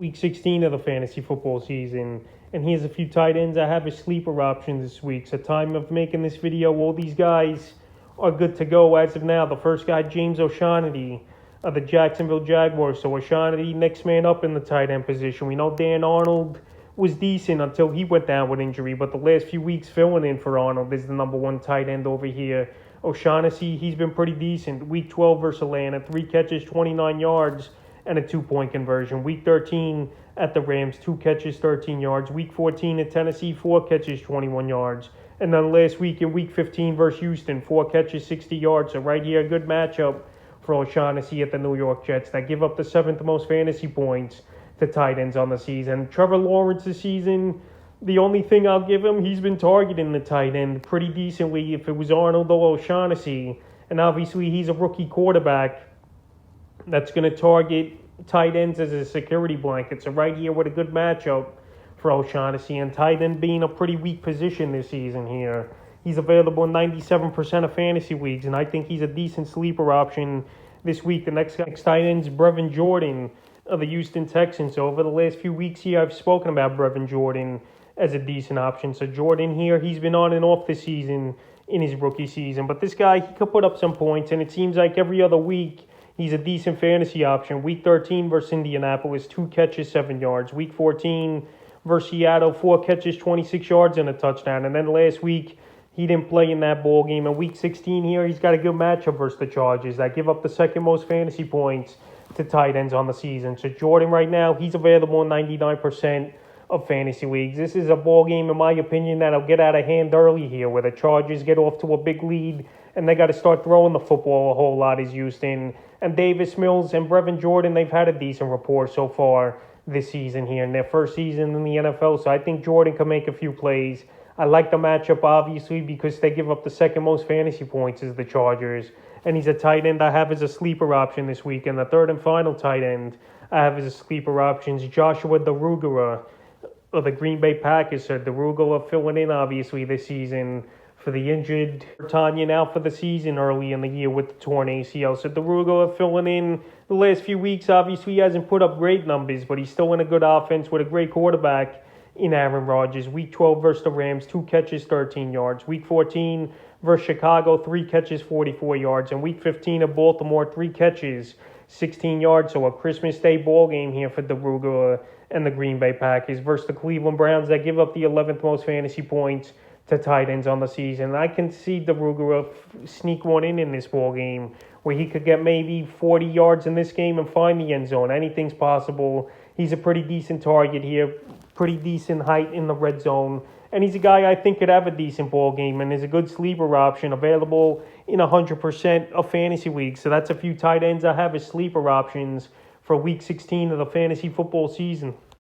Week 16 of the fantasy football season. And here's a few tight ends I have as sleeper options this week. So time of making this video, all these guys are good to go as of now. The first guy, James O'Shaughnessy of the Jacksonville Jaguars. So O'Shaughnessy, next man up in the tight end position. We know Dan Arnold was decent until he went down with injury, but the last few weeks filling in for Arnold is the number one tight end over here. O'Shaughnessy, he's been pretty decent. Week 12 versus Atlanta, 3 catches, 29 yards, and a 2-point conversion. Week 13 at the Rams, 2 catches, 13 yards. Week 14 at Tennessee, 4 catches, 21 yards. And then last week in Week 15 versus Houston, 4 catches, 60 yards. So right here, a good matchup for O'Shaughnessy at the New York Jets that give up the 7th most fantasy points to tight ends on the season. Trevor Lawrence this season, the only thing I'll give him, he's been targeting the tight end pretty decently. If it was Arnold or O'Shaughnessy, and obviously he's a rookie quarterback that's going to target tight ends as a security blanket. So right here with a good matchup for O'Shaughnessy, and tight end being a pretty weak position this season here. He's available in 97% of fantasy leagues, and I think he's a decent sleeper option this week. The next tight end is Breven Jordan of the Houston Texans. So over the last few weeks here, I've spoken about Breven Jordan as a decent option. So Jordan here, he's been on and off this season in his rookie season. But this guy, he could put up some points, and it seems like every other week he's a decent fantasy option. Week 13 versus Indianapolis, 2 catches, 7 yards. Week 14 versus Seattle, 4 catches, 26 yards, and a touchdown. And then last week, he didn't play in that ball game. And Week 16 here, he's got a good matchup versus the Chargers that give up the second most fantasy points to tight ends on the season. So Jordan right now, he's available in 99% of fantasy leagues. This is a ball game, in my opinion, that'll get out of hand early here, where the Chargers get off to a big lead and they got to start throwing the football a whole lot as Houston. And Davis Mills and Breven Jordan, they've had a decent rapport so far this season here in their first season in the NFL. So I think Jordan can make a few plays. I like the matchup, obviously, because they give up the second most fantasy points as the Chargers. And he's a tight end I have as a sleeper option this week. And the third and final tight end I have as a sleeper option is Joshua DeRugara of the Green Bay Packers. So DeRugara filling in, obviously, this season for the injured Tanya out for the season early in the year with the torn ACL. So DeRugara filling in the last few weeks. Obviously, he hasn't put up great numbers, but he's still in a good offense with a great quarterback in Aaron Rodgers. Week 12 versus the Rams, 2 catches, 13 yards. Week 14 versus Chicago, 3 catches, 44 yards. And Week 15 of Baltimore, 3 catches, 16 yards. So a Christmas Day ball game here for DeRugara and the Green Bay Packers versus the Cleveland Browns that give up the 11th most fantasy points to tight ends on the season. I can see DeRugara sneak one in this ball game where he could get maybe 40 yards in this game and find the end zone. Anything's possible. He's a pretty decent target here, pretty decent height in the red zone, and he's a guy I think could have a decent ball game and is a good sleeper option available in 100% of fantasy leagues. So that's a few tight ends I have as sleeper options for Week 16 of the fantasy football season.